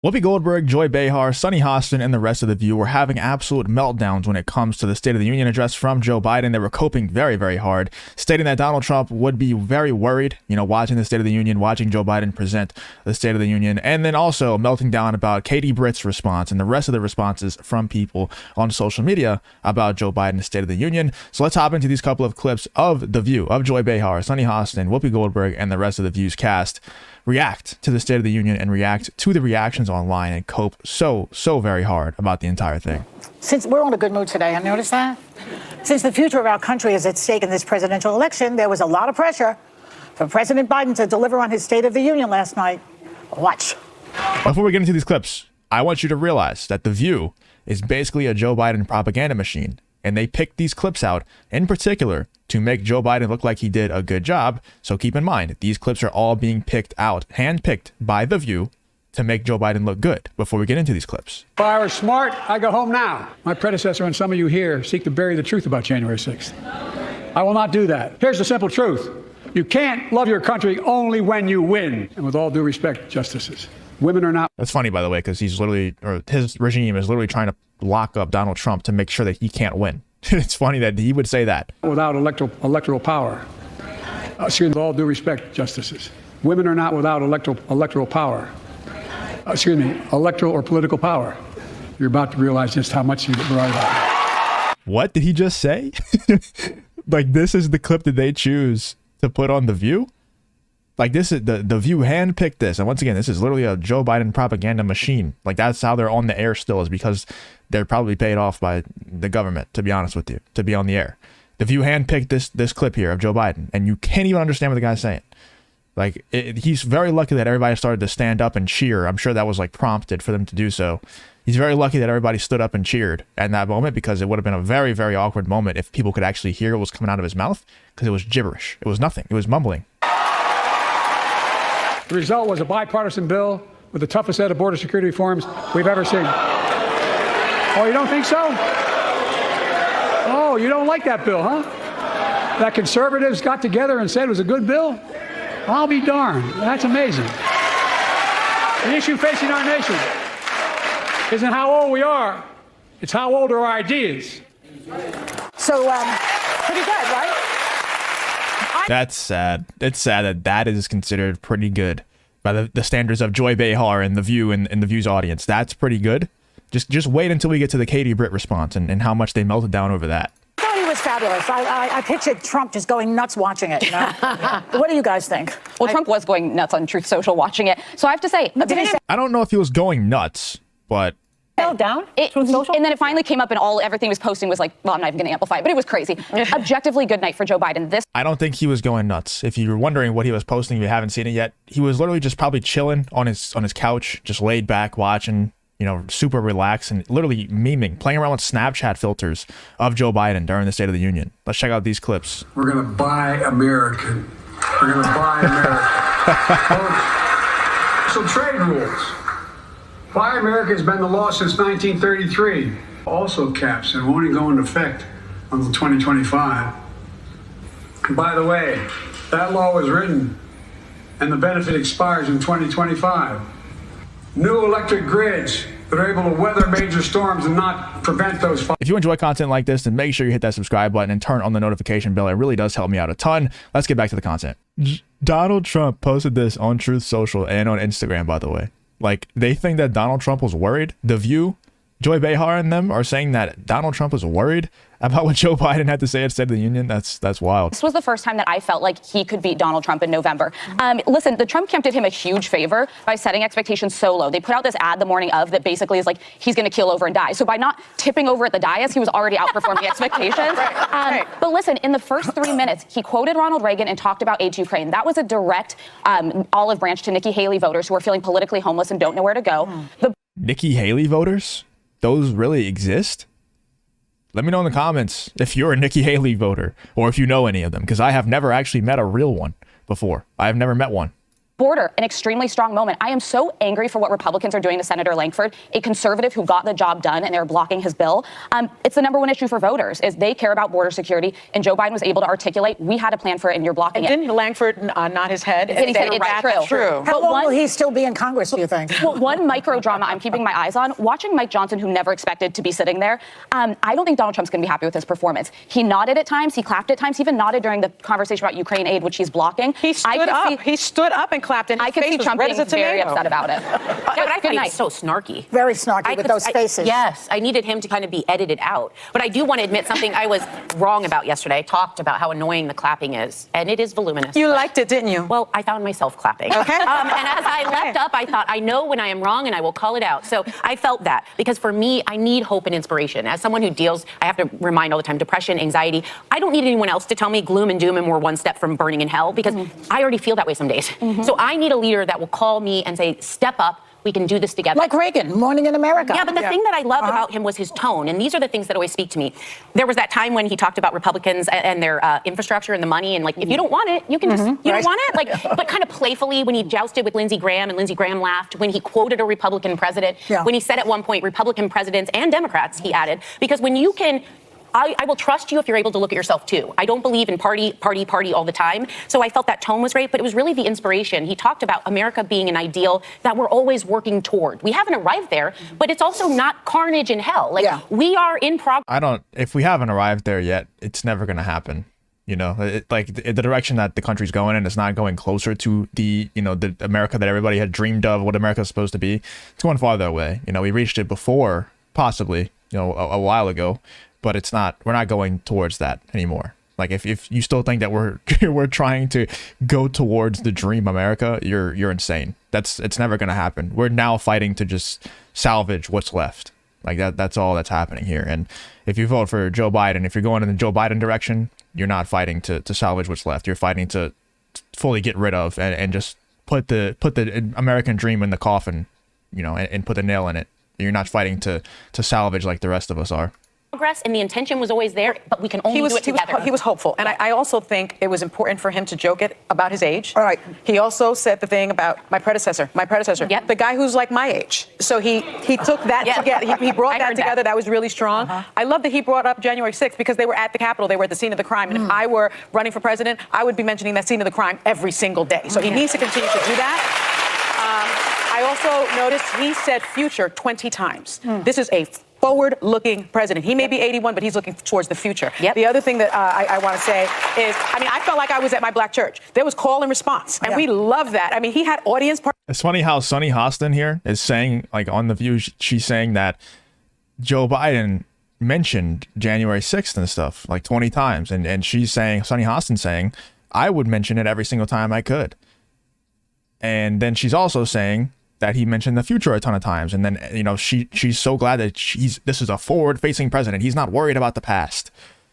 Whoopi Goldberg, Joy Behar, Sunny Hostin, and the rest of the View were having absolute meltdowns when it comes to the State of the Union address from Joe Biden. They were coping very, very hard, stating that Donald Trump would be very worried, watching the State of the Union, watching Joe Biden present the State of the Union, and then also melting down about Katie Britt's response and the rest of the responses from people on social media about Joe Biden's State of the Union. So let's hop into these couple of clips of the View, of Joy Behar, Sunny Hostin, Whoopi Goldberg, and the rest of the View's cast react to the State of the Union and react to the reactions online and cope so very hard about the entire thing. Since we're on a good mood today, I noticed that. Since the future of our country is at stake in this presidential election, there was a lot of pressure for President Biden to deliver on his State of the Union last night. Watch. Before we get into these clips, I want you to realize that The View is basically a Joe Biden propaganda machine, and they picked these clips out in particular to make Joe Biden look like he did a good job. So keep in mind, these clips are all being picked out, handpicked by The View to make Joe Biden look good before we get into these clips. If I were smart, I'd go home now. My predecessor and some of you here seek to bury the truth about January 6th. I will not do that. Here's the simple truth. You can't love your country only when you win. And with all due respect, justices, women are not. That's funny, by the way, because his regime is literally trying to lock up Donald Trump to make sure that he can't win. It's funny that he would say that. Without electoral power. With all due respect, justices, women are not without electoral power. Electoral or political power. You're about to realize just how much you get right about. What did he just say? Like, this is the clip that they choose to put on The View? Like, this is the View handpicked this. And once again, this is literally a Joe Biden propaganda machine. Like, that's how they're on the air still, is because they're probably paid off by the government, to be honest with you, to be on the air. The View handpicked this clip here of Joe Biden, and you can't even understand what the guy's saying. Like, he's very lucky that everybody started to stand up and cheer. I'm sure that was like prompted for them to do so. He's very lucky that everybody stood up and cheered at that moment, because it would have been a very, very awkward moment if people could actually hear what was coming out of his mouth, because it was gibberish. It was nothing. It was mumbling. The result was a bipartisan bill with the toughest set of border security reforms we've ever seen. Oh, you don't think so? Oh, you don't like that bill, huh? That conservatives got together and said it was a good bill? I'll be darned. That's amazing. The issue facing our nation isn't how old we are. It's how old are our ideas. So, pretty good, right? That's sad. It's sad that that is considered pretty good by the standards of Joy Behar and The View and the View's audience. That's pretty good. Just wait until we get to the Katie Britt response and how much they melted down over that. I thought he was fabulous. I pictured Trump just going nuts watching it. What do you guys think? Well, Trump was going nuts on Truth Social watching it. So I have to say, I don't know if he was going nuts, but down? And then it finally came up and everything was posting was like, well, I'm not even going to amplify it, but it was crazy. Objectively good night for Joe Biden. I don't think he was going nuts. If you're wondering what he was posting, if you haven't seen it yet, he was literally just probably chilling on his couch, just laid back watching, super relaxed and literally memeing, playing around with Snapchat filters of Joe Biden during the State of the Union. Let's check out these clips. We're going to buy American. We're going to buy America. So trade rules. Buy America has been the law since 1933. Also caps and won't even go into effect until 2025. And by the way, that law was written and the benefit expires in 2025. New electric grids that are able to weather major storms and not prevent those fires. If you enjoy content like this, then make sure you hit that subscribe button and turn on the notification bell. It really does help me out a ton. Let's get back to the content. Donald Trump posted this on Truth Social and on Instagram, by the way. Like, they think that Donald Trump was worried. The View, Joy Behar and them are saying that Donald Trump was worried about what Joe Biden had to say at State of the Union. That's wild. This was the first time that I felt like he could beat Donald Trump in November. Listen, the Trump camp did him a huge favor by setting expectations so low. They put out this ad the morning of that basically is like, he's going to keel over and die. So by not tipping over at the dais, he was already outperforming expectations. But listen, in the first 3 minutes, he quoted Ronald Reagan and talked about aid to Ukraine. That was a direct olive branch to Nikki Haley voters who are feeling politically homeless and don't know where to go. Nikki Haley voters? Those really exist? Let me know in the comments if you're a Nikki Haley voter or if you know any of them, because I have never actually met a real one before. I have never met one. Border, an extremely strong moment. I am so angry for what Republicans are doing to Senator Langford, a conservative who got the job done, and they're blocking his bill. It's the #1 issue for voters, is they care about border security, and Joe Biden was able to articulate, we had a plan for it, and you're blocking it. Didn't Langford nod his head? And he said, it's true. How long will he still be in Congress, do you think? Well, one micro drama I'm keeping my eyes on, watching Mike Johnson, who never expected to be sitting there, I don't think Donald Trump's going to be happy with his performance. He nodded at times, he clapped at times, he even nodded during the conversation about Ukraine aid, which he's blocking. He stood up and clapped, and his face was red as a tomato. Very upset about it. But I thought he was so snarky. Very snarky with those faces. Yes, I needed him to kind of be edited out. But I do want to admit something I was wrong about yesterday. I talked about how annoying the clapping is, and it is voluminous. You liked it, didn't you? Well, I found myself clapping. Okay. And as I leapt up, I thought, I know when I am wrong, and I will call it out. So I felt that, because for me, I need hope and inspiration. As someone who deals, I have to remind all the time, depression, anxiety. I don't need anyone else to tell me gloom and doom and we're one step from burning in hell, because I already feel that way some days. So I need a leader that will call me and say, step up, we can do this together. Like Reagan, Morning in America. Yeah, but the thing that I loved about him was his tone, and these are the things that always speak to me. There was that time when he talked about Republicans and their infrastructure and the money, and like, if you don't want it, you can just, you don't want it? Like, but kind of playfully when he jousted with Lindsey Graham, and Lindsey Graham laughed, when he quoted a Republican president, when he said at one point, Republican presidents and Democrats, he added, because when you can, I will trust you if you're able to look at yourself too. I don't believe in party all the time. So I felt that tone was great, but it was really the inspiration. He talked about America being an ideal that we're always working toward. We haven't arrived there, but it's also not carnage and hell. Like, we are in progress. If we haven't arrived there yet, it's never going to happen. You know, the direction that the country's going in is not going closer to the America that everybody had dreamed of, what America's supposed to be. It's going farther away. You know, we reached it before, possibly, a while ago. But it's not. We're not going towards that anymore. Like, if you still think that we're trying to go towards the dream America, you're insane. It's never going to happen. We're now fighting to just salvage what's left. Like that's all that's happening here. And if you vote for Joe Biden, if you're going in the Joe Biden direction, you're not fighting to salvage what's left. You're fighting to fully get rid of and just put the American dream in the coffin, and put the nail in it. You're not fighting to salvage like the rest of us are. Progress, and the intention was always there, but we can only do it together. He was hopeful, and I also think it was important for him to joke it about his age. All right. He also said the thing about my predecessor, Yep. the guy who's like my age. So he took that together. He brought that together. That was really strong. I love that he brought up January 6th, because they were at the Capitol. They were at the scene of the crime. And if I were running for president, I would be mentioning that scene of the crime every single day. So he needs to continue to do that. I also noticed he said future 20 times. This is a forward-looking president. He may be 81, but he's looking towards the future. The other thing that I want to say is, I felt like I was at my black church. There was call and response, and we love that. He had audience. It's funny how Sunny Hostin here is saying, like, on The View, she's saying that Joe Biden mentioned January 6th and stuff like 20 times, and she's saying, Sunny Hostin saying, I would mention it every single time I could. And then she's also saying that he mentioned the future a ton of times. And then, she's so glad that this is a forward-facing president. He's not worried about the past.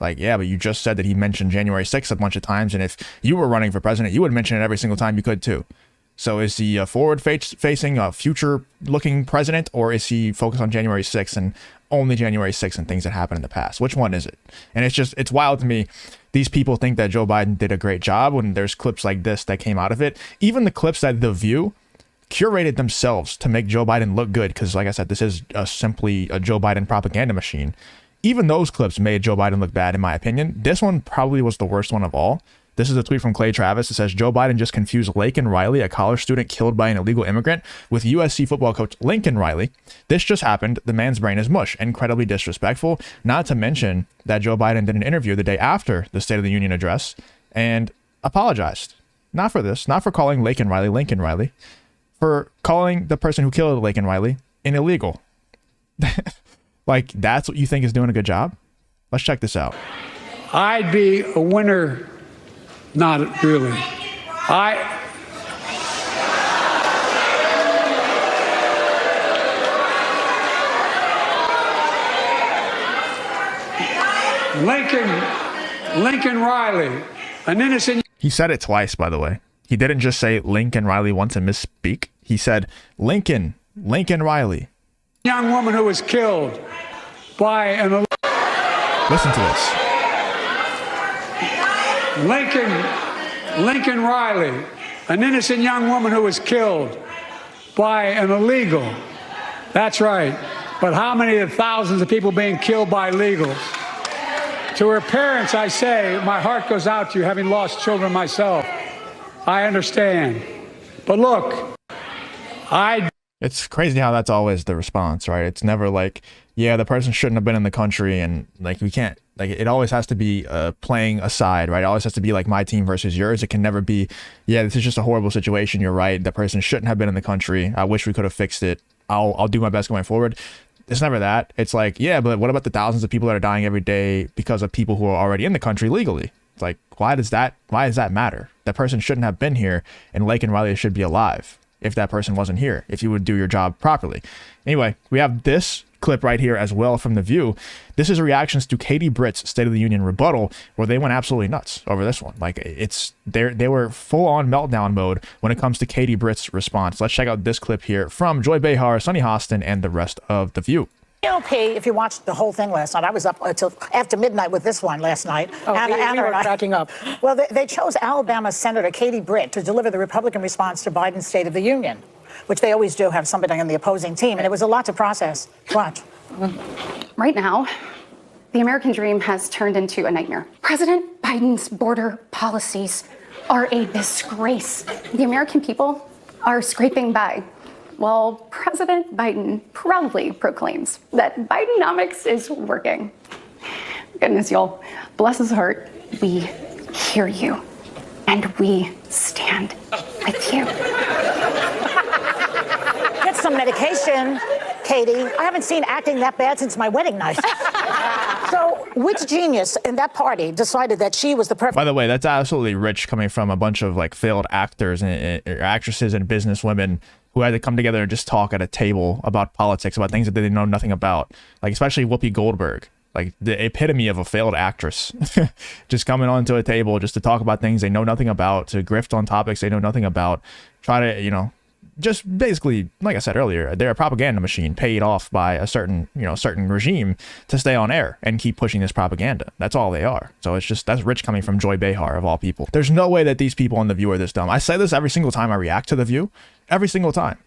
Like, yeah, but you just said that he mentioned January 6th a bunch of times. And if you were running for president, you would mention it every single time you could, too. So is he a forward-facing, future-looking president, or is he focused on January 6th and only January 6th and things that happened in the past? Which one is it? And it's wild to me. These people think that Joe Biden did a great job when there's clips like this that came out of it. Even the clips that The View curated themselves to make Joe Biden look good, because like I said, this is simply a Joe Biden propaganda machine. Even those clips made Joe Biden look bad, in my opinion. This one probably was the worst one of all. This is a tweet from Clay Travis. It says, Joe Biden just confused Laken Riley, a college student killed by an illegal immigrant, with USC football coach Lincoln Riley. This just happened. The man's brain is mush. Incredibly disrespectful. Not to mention that Joe Biden did an interview the day after the State of the Union address and apologized. Not for this, not for calling Laken Riley Lincoln Riley, for calling the person who killed Laken Riley an illegal. Like, that's what you think is doing a good job? Let's check this out. I'd be a winner. Not really. Lincoln Riley, an innocent. He said it twice, by the way. He didn't just say Lincoln Riley once and misspeak. He said Lincoln Riley. Young woman who was killed by an. Listen to this. Lincoln Riley, an innocent young woman who was killed by an illegal. That's right. But how many of the thousands of people being killed by illegals? To her parents, I say, my heart goes out to you, having lost children myself. I understand. But look, It's crazy how that's always the response, right? It's never like, yeah, the person shouldn't have been in the country, and like we can't, like it always has to be playing a side, right? It always has to be like my team versus yours. It can never be, yeah, this is just a horrible situation. You're right. The person shouldn't have been in the country. I wish we could have fixed it. I'll do my best going forward. It's never that. It's like, yeah, but what about the thousands of people that are dying every day because of people who are already in the country legally? It's like, why does that matter? That person shouldn't have been here, and Lake and Riley should be alive if that person wasn't here, if you would do your job properly. Anyway, we have this clip right here as well from The View. This is reactions to Katie Britt's State of the Union rebuttal, where they went absolutely nuts over this one. Like they were full on meltdown mode when it comes to Katie Britt's response. Let's check out this clip here from Joy Behar, Sunny Hostin, and the rest of The View. GOP, if you watched the whole thing last night, I was up until after midnight with this one last night. Oh, we were cracking up. Well, they chose Alabama Senator Katie Britt to deliver the Republican response to Biden's State of the Union, which they always do have somebody on the opposing team, and it was a lot to process. Watch. Right now, the American dream has turned into a nightmare. President Biden's border policies are a disgrace. The American people are scraping by, while President Biden proudly proclaims that Bidenomics is working. Goodness, y'all, bless his heart, we hear you, and we stand with you. Get some medication, Katie. I haven't seen acting that bad since my wedding night. So, which genius in that party decided that she was the perfect... By the way, that's absolutely rich coming from a bunch of like failed actors and actresses and businesswomen who had to come together and just talk at a table about politics, about things that they know nothing about. Like, especially Whoopi Goldberg, like the epitome of a failed actress, just coming onto a table just to talk about things they know nothing about, to grift on topics they know nothing about, try to, you know, just basically, like I said earlier, they're a propaganda machine paid off by a certain regime to stay on air and keep pushing this propaganda. That's all they are. So it's just, that's rich coming from Joy Behar of all people. There's no way that these people on The View are this dumb. I say this every single time I react to The View. Every single time.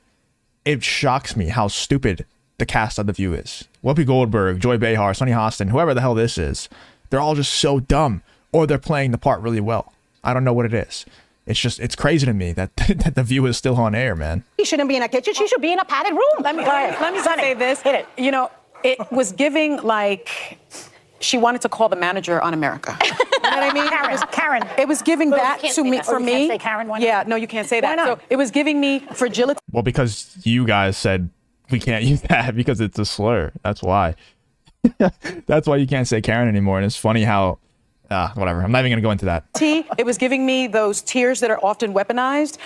It shocks me how stupid the cast of The View is. Whoopi Goldberg, Joy Behar, Sunny Hostin, whoever the hell this is, they're all just so dumb, or they're playing the part really well. I don't know what it is. It's just, it's crazy to me that, that The View is still on air, man. She shouldn't be in a kitchen. She should be in a padded room. Let me just say this. Hit it. You know, it was giving like she wanted to call the manager on America. You know what I mean? Karen. It was giving that to me, for you me. can't say Karen, why not? Yeah, no, you can't say that. Why not? So it was giving me fragility. Well, because you guys said we can't use that because it's a slur. That's why. That's why you can't say Karen anymore. And it's funny how, whatever. I'm not even going to go into that. It was giving me those tears that are often weaponized.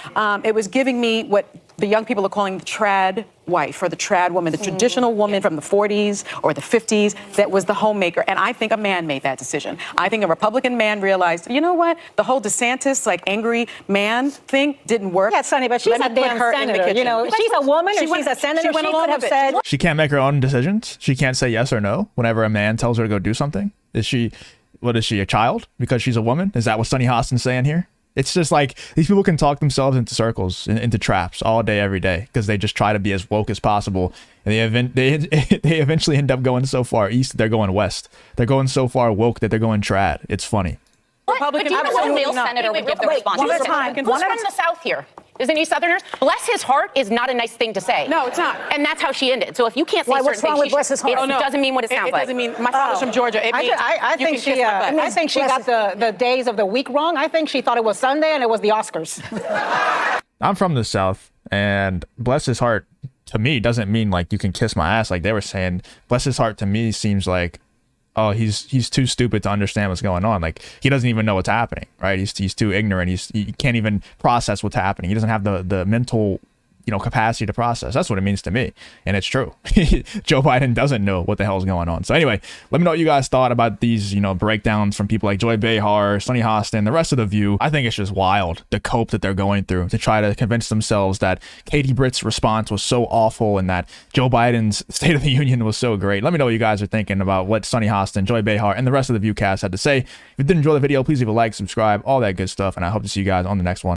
It was giving me what the young people are calling the trad wife or the trad woman, the traditional woman from the 40s or the 50s that was the homemaker. And I think a man made that decision. I think a Republican man realized, you know what? The whole DeSantis, like angry man thing didn't work. Yeah, Sonny, but she's a damn senator. You know, she's a woman and she's a senator. She could have said... She can't make her own decisions. She can't say yes or no whenever a man tells her to go do something. What is she, a child because she's a woman? Is that what Sunny Hostin's saying here? It's just like these people can talk themselves into circles, into traps all day, every day, because they just try to be as woke as possible. And they eventually end up going so far east, they're going west. They're going so far woke that they're going trad. It's funny. But do you know what a male senator would give the response? One at a time. Who's from the South here? Is any Southerners? Bless his heart is not a nice thing to say. No, it's not. And that's how she ended. So if you can't say certain what's wrong things, with bless his heart? it doesn't mean what it sounds like. It doesn't mean my father's from Georgia. It means I think she got the days of the week wrong. I think she thought it was Sunday and it was the Oscars. I'm from the South, and bless his heart to me doesn't mean like you can kiss my ass like they were saying. Bless his heart to me seems like, oh, he's too stupid to understand what's going on. Like he doesn't even know what's happening, right? He's too ignorant. He can't even process what's happening. He doesn't have the mental, capacity to process. That's what it means to me. And it's true. Joe Biden doesn't know what the hell is going on. So anyway, let me know what you guys thought about these, breakdowns from people like Joy Behar, Sunny Hostin, the rest of The View. I think it's just wild, the cope that they're going through to try to convince themselves that Katie Britt's response was so awful and that Joe Biden's State of the Union was so great. Let me know what you guys are thinking about what Sunny Hostin, Joy Behar, and the rest of the Viewcast had to say. If you did enjoy the video, please leave a like, subscribe, all that good stuff. And I hope to see you guys on the next one.